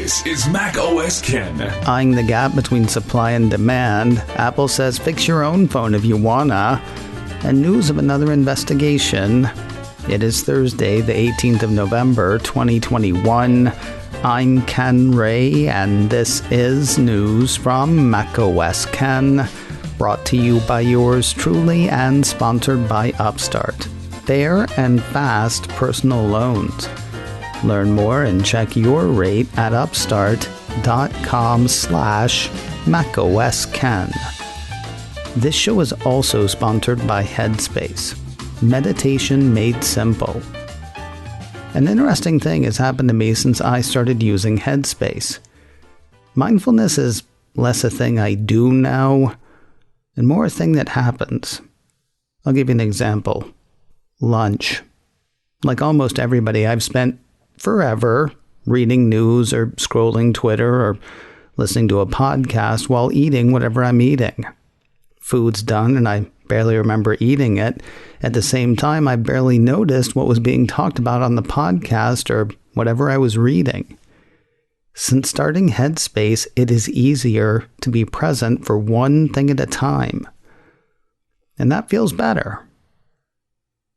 This is macOS Ken. Eyeing the gap between supply and demand, Apple says fix your own phone if you wanna. And news of another investigation. It is Thursday, the 18th of November, 2021. I'm Ken Ray, and this is news from macOS Ken, brought to you by yours truly and sponsored by Upstart. Fair and fast personal loans. Learn more and check your rate at upstart.com/macOSKen. This show is also sponsored by Headspace. Meditation made simple. An interesting thing has happened to me since I started using Headspace. Mindfulness is less a thing I do now, and more a thing that happens. I'll give you an example. Lunch. Like almost everybody, I've spent forever reading news or scrolling Twitter or listening to a podcast while eating whatever I'm eating. Food's done and I barely remember eating it. At the same time, I barely noticed what was being talked about on the podcast or whatever I was reading. Since starting Headspace, it is easier to be present for one thing at a time. And that feels better.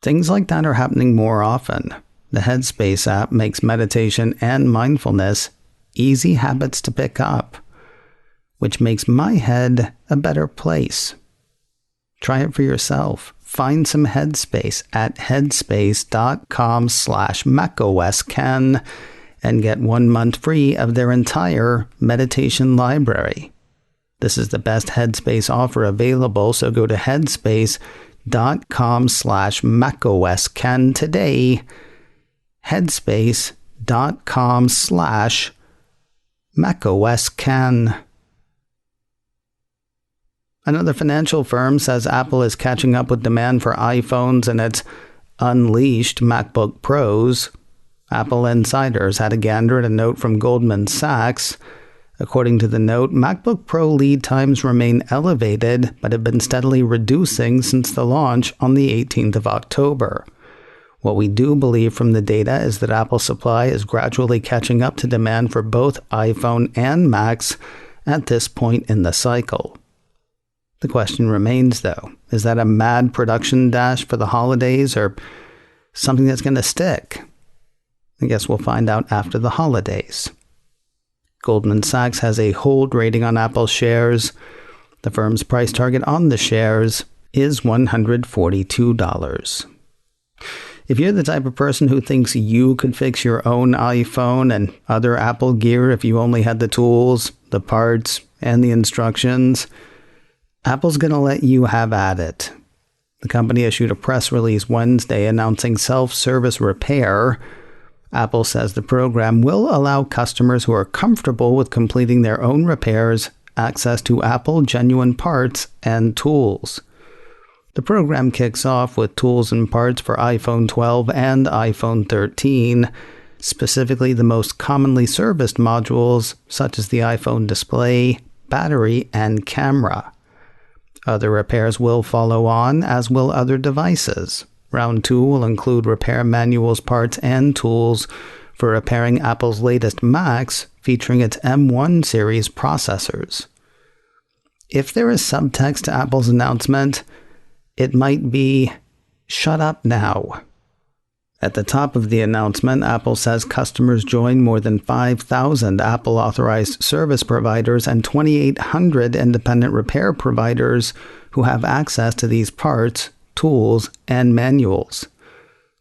Things like that are happening more often. The Headspace app makes meditation and mindfulness easy habits to pick up, which makes my head a better place. Try it for yourself. Find some Headspace at headspace.com/macOSKen and get 1 month free of their entire meditation library. This is the best Headspace offer available, so go to headspace.com/macOSKen today. headspace.com/macOSKen. Another financial firm says Apple is catching up with demand for iPhones and its unleashed MacBook Pros. Apple insiders had a gander at a note from Goldman Sachs. According to the note, MacBook Pro lead times remain elevated, but have been steadily reducing since the launch on the 18th of October. What we do believe from the data is that Apple's supply is gradually catching up to demand for both iPhone and Macs at this point in the cycle. The question remains, though, is that a mad production dash for the holidays or something that's going to stick? I guess we'll find out after the holidays. Goldman Sachs has a hold rating on Apple shares. The firm's price target on the shares is $142. If you're the type of person who thinks you could fix your own iPhone and other Apple gear if you only had the tools, the parts, and the instructions, Apple's going to let you have at it. The company issued a press release Wednesday announcing self-service repair. Apple says the program will allow customers who are comfortable with completing their own repairs access to Apple genuine parts and tools. The program kicks off with tools and parts for iPhone 12 and iPhone 13, specifically the most commonly serviced modules such as the iPhone display, battery, and camera. Other repairs will follow on, as will other devices. Round 2 will include repair manuals, parts, and tools for repairing Apple's latest Macs featuring its M1 series processors. If there is subtext to Apple's announcement, it might be, "Shut up now." At the top of the announcement, Apple says customers join more than 5,000 Apple-authorized service providers and 2,800 independent repair providers who have access to these parts, tools, and manuals.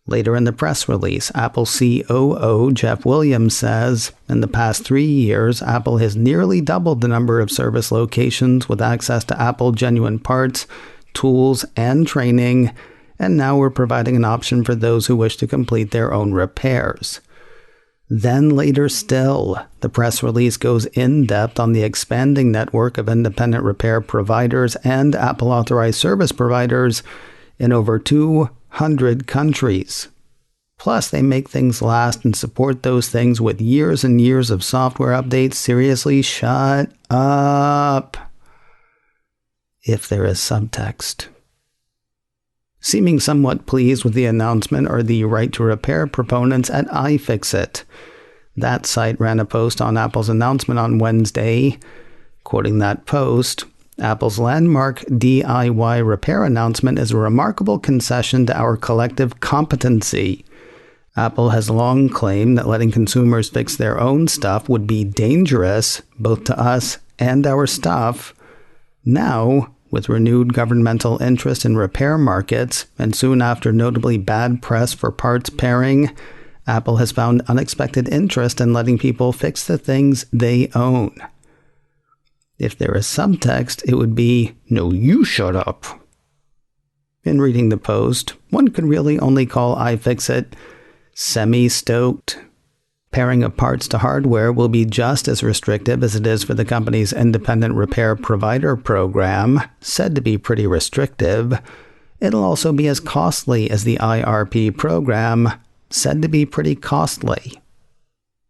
Later in the press release, Apple COO Jeff Williams says, in the past 3 years, Apple has nearly doubled the number of service locations with access to Apple genuine parts, tools, and training, and now we're providing an option for those who wish to complete their own repairs. Then later still, the press release goes in-depth on the expanding network of independent repair providers and Apple-authorized service providers in over 200 countries. Plus, they make things last and support those things with years and years of software updates. Seriously, shut up. If there is subtext. Seeming somewhat pleased with the announcement are the right to repair proponents at iFixit. That site ran a post on Apple's announcement on Wednesday. Quoting that post, Apple's landmark DIY repair announcement is a remarkable concession to our collective competency. Apple has long claimed that letting consumers fix their own stuff would be dangerous, both to us and our stuff. Now, with renewed governmental interest in repair markets, and soon after notably bad press for parts pairing, Apple has found unexpected interest in letting people fix the things they own. If there is subtext, it would be, "No, you shut up." In reading the post, one could really only call iFixit semi-stoked. Pairing of parts to hardware will be just as restrictive as it is for the company's independent repair provider program, said to be pretty restrictive. It'll also be as costly as the IRP program, said to be pretty costly.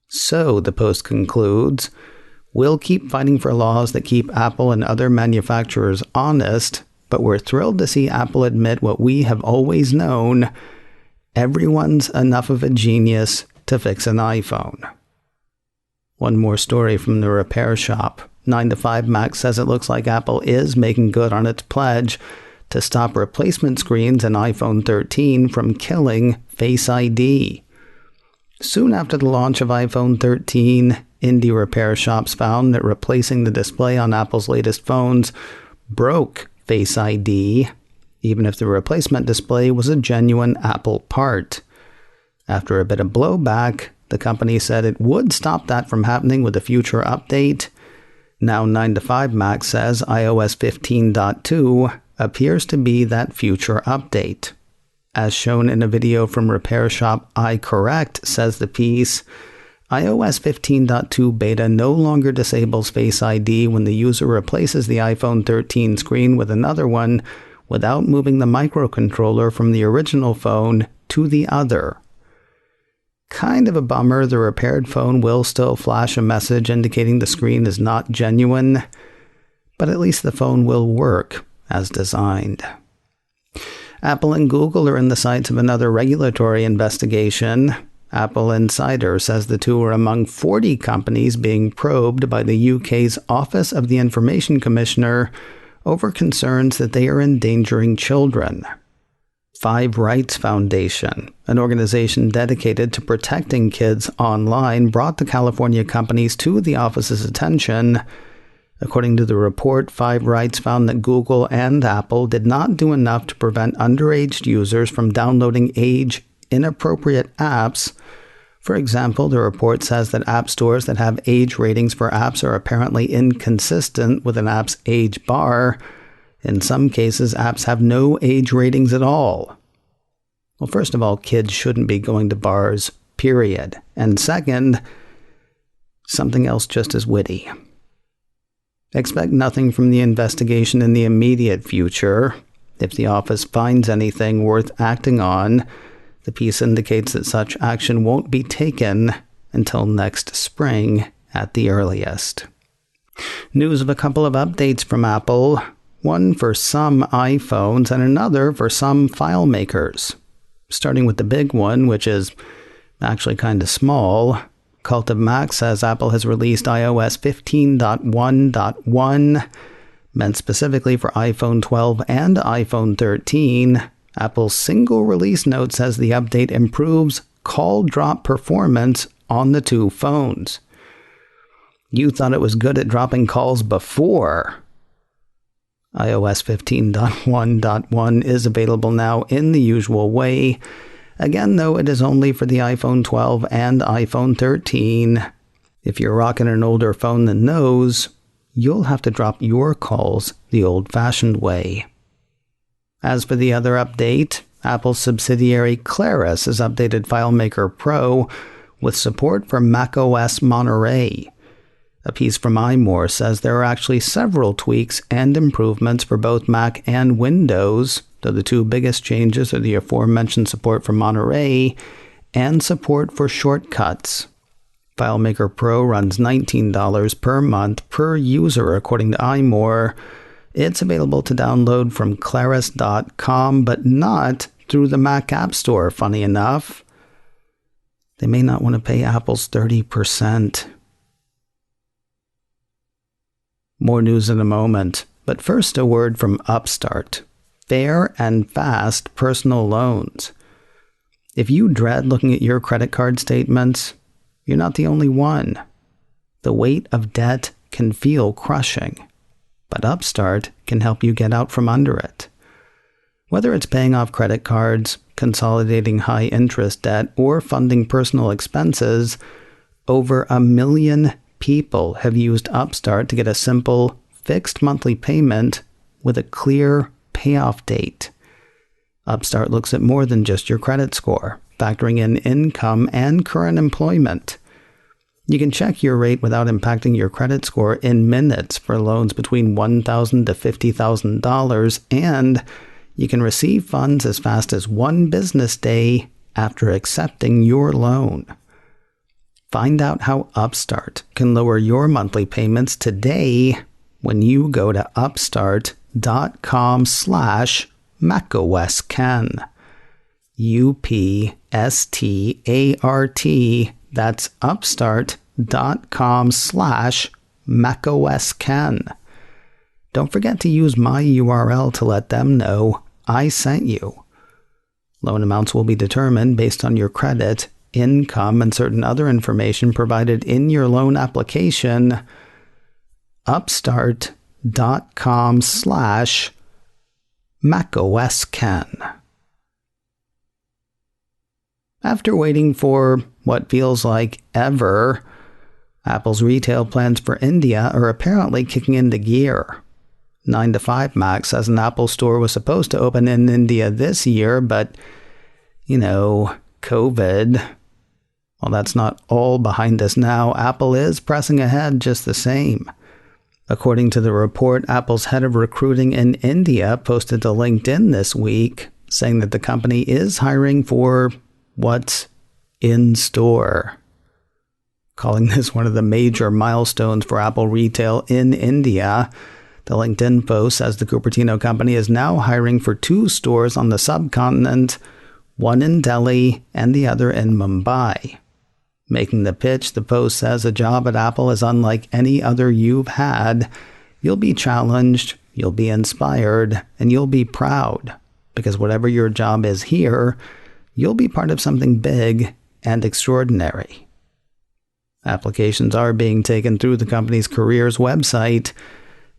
So, the post concludes, we'll keep fighting for laws that keep Apple and other manufacturers honest, but we're thrilled to see Apple admit what we have always known: everyone's enough of a genius to fix an iPhone. One more story from the repair shop. 9to5Mac says it looks like Apple is making good on its pledge to stop replacement screens in iPhone 13 from killing Face ID. Soon after the launch of iPhone 13, Indy repair shops found that replacing the display on Apple's latest phones broke Face ID, even if the replacement display was a genuine Apple part. After a bit of blowback, the company said it would stop that from happening with a future update. Now 9to5Mac says iOS 15.2 appears to be that future update. As shown in a video from repair shop iCorrect, says the piece, iOS 15.2 beta no longer disables Face ID when the user replaces the iPhone 13 screen with another one without moving the microcontroller from the original phone to the other. Kind of a bummer, the repaired phone will still flash a message indicating the screen is not genuine, but at least the phone will work as designed. Apple and Google are in the sights of another regulatory investigation. Apple Insider says the two are among 40 companies being probed by the UK's Office of the Information Commissioner over concerns that they are endangering children. Five Rights Foundation, an organization dedicated to protecting kids online, brought the California companies to the office's attention. According to the report, Five Rights found that Google and Apple did not do enough to prevent underage users from downloading age-inappropriate apps. For example, the report says that app stores that have age ratings for apps are apparently inconsistent with an app's age bar. In some cases, apps have no age ratings at all. Well, first of all, kids shouldn't be going to bars, period. And second, something else just as witty. Expect nothing from the investigation in the immediate future. If the office finds anything worth acting on, the piece indicates that such action won't be taken until next spring at the earliest. News of a couple of updates from Apple. One for some iPhones and another for some file makers. Starting with the big one, which is actually kind of small, Cult of Mac says Apple has released iOS 15.1.1, meant specifically for iPhone 12 and iPhone 13. Apple's single release note says the update improves call drop performance on the two phones. You thought it was good at dropping calls before. iOS 15.1.1 is available now in the usual way. Again, though, it is only for the iPhone 12 and iPhone 13. If you're rocking an older phone than those, you'll have to drop your calls the old-fashioned way. As for the other update, Apple's subsidiary Claris has updated FileMaker Pro with support for macOS Monterey. A piece from iMore says there are actually several tweaks and improvements for both Mac and Windows, though the two biggest changes are the aforementioned support for Monterey and support for shortcuts. FileMaker Pro runs $19 per month per user, according to iMore. It's available to download from Claris.com, but not through the Mac App Store, funny enough. they may not want to pay Apple's 30%. More news in a moment, but first a word from Upstart. Fair and fast personal loans. If you dread looking at your credit card statements, you're not the only one. The weight of debt can feel crushing, but Upstart can help you get out from under it. Whether it's paying off credit cards, consolidating high-interest debt, or funding personal expenses, over 1 million people have used Upstart to get a simple, fixed monthly payment with a clear payoff date. Upstart looks at more than just your credit score, factoring in income and current employment. You can check your rate without impacting your credit score in minutes for loans between $1,000 to $50,000, and you can receive funds as fast as 1 business day after accepting your loan. Find out how Upstart can lower your monthly payments today when you go to upstart.com/macOSken. UPSTART. That's upstart.com/macOSken. Don't forget to use my URL to let them know I sent you. Loan amounts will be determined based on your credit, income, and certain other information provided in your loan application. Upstart.com/macOSken. After waiting for what feels like ever, Apple's retail plans for India are apparently kicking into gear. 9 to 5 Mac says an Apple store was supposed to open in India this year, but, COVID. Well, that's not all behind us now. Apple is pressing ahead just the same. According to the report, Apple's head of recruiting in India posted to LinkedIn this week, saying that the company is hiring for what's in store, calling this one of the major milestones for Apple retail in India. The LinkedIn post says the Cupertino company is now hiring for 2 stores on the subcontinent, one in Delhi and the other in Mumbai. Making the pitch, the post says a job at Apple is unlike any other you've had. You'll be challenged, you'll be inspired, and you'll be proud, because whatever your job is here, you'll be part of something big and extraordinary. Applications are being taken through the company's careers website.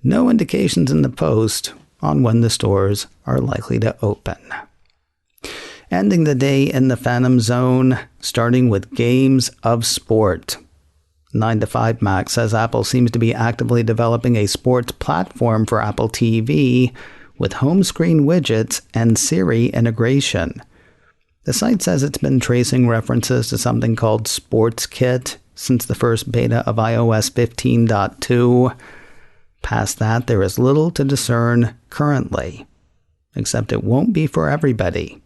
No indications in the post on when the stores are likely to open. Ending the day in the Phantom Zone, starting with games of sport. 9 to 5 Mac says Apple seems to be actively developing a sports platform for Apple TV with home screen widgets and Siri integration. The site says it's been tracing references to something called SportsKit since the first beta of iOS 15.2. Past that, there is little to discern currently, except it won't be for everybody,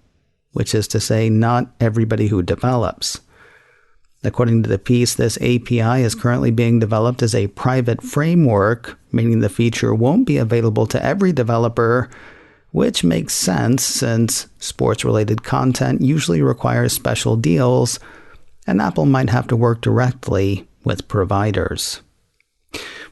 which is to say not everybody who develops. According to the piece, this API is currently being developed as a private framework, meaning the feature won't be available to every developer, which makes sense since sports-related content usually requires special deals, and Apple might have to work directly with providers.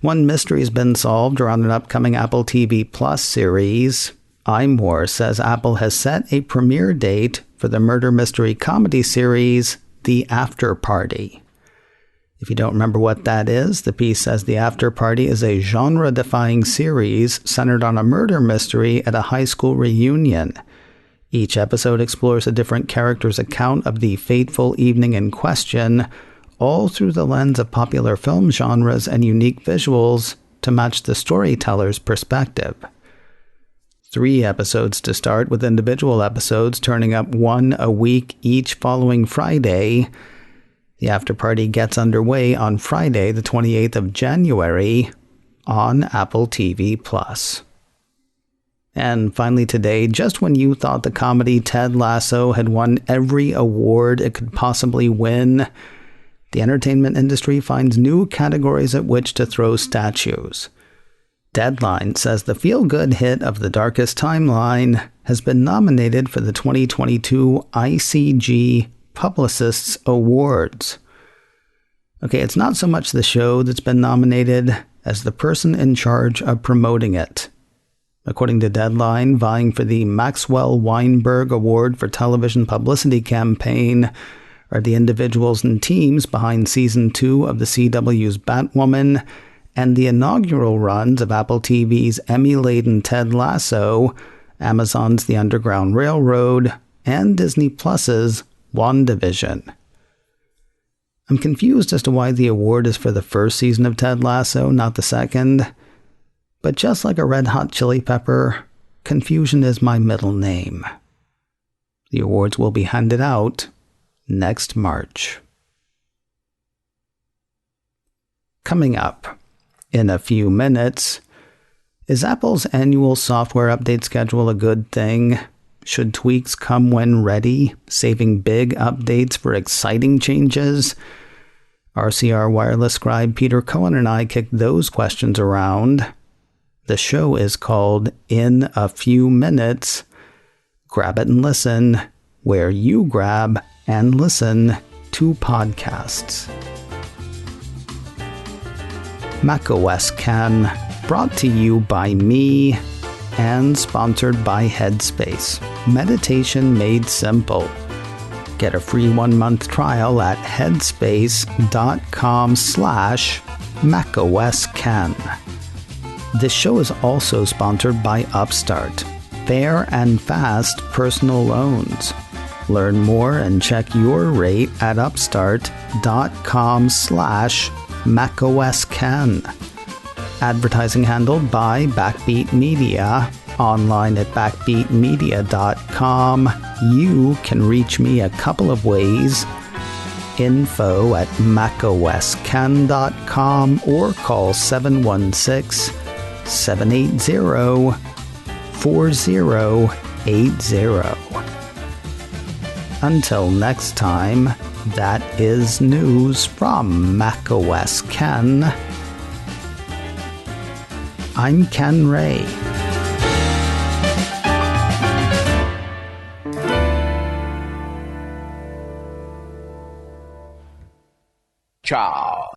One mystery has been solved around an upcoming Apple TV Plus series. iMore says Apple has set a premiere date for the murder mystery comedy series, The Afterparty. If you don't remember what that is, the piece says The Afterparty is a genre-defying series centered on a murder mystery at a high school reunion. Each episode explores a different character's account of the fateful evening in question, all through the lens of popular film genres and unique visuals to match the storyteller's perspective. 3 episodes to start, with individual episodes turning up 1 a week each following Friday. The Afterparty gets underway on Friday, the 28th of January, on Apple TV+. And finally today, just when you thought the comedy Ted Lasso had won every award it could possibly win, the entertainment industry finds new categories at which to throw statues. Deadline says the feel-good hit of The Darkest Timeline has been nominated for the 2022 ICG Publicists Awards. Okay, it's not so much the show that's been nominated as the person in charge of promoting it. According to Deadline, vying for the Maxwell Weinberg Award for Television Publicity Campaign are the individuals and teams behind Season 2 of the CW's Batwoman and the inaugural runs of Apple TV's Emmy-laden Ted Lasso, Amazon's The Underground Railroad, and Disney Plus's WandaVision. I'm confused as to why the award is for the first season of Ted Lasso, not the second. But just like a red hot chili pepper, confusion is my middle name. The awards will be handed out next March. Coming up in a few minutes, is Apple's annual software update schedule a good thing? Should tweaks come when ready, saving big updates for exciting changes? RCR Wireless scribe Peter Cohen and I kicked those questions around. The show is called In a Few Minutes. Grab it and listen, where you grab and listen to podcasts. macOS Can, brought to you by me and sponsored by Headspace. Meditation made simple. Get a free 1-month trial at headspace.com/macOScan. This show is also sponsored by Upstart, fair and fast personal loans. Learn more and check your rate at upstart.com/macOScan. Advertising handled by Backbeat Media. Online at backbeatmedia.com. You can reach me a couple of ways. Info at macoscan.com or call 716-780-4080. Until next time, that is news from macOS Ken. I'm Ken Ray. Ciao.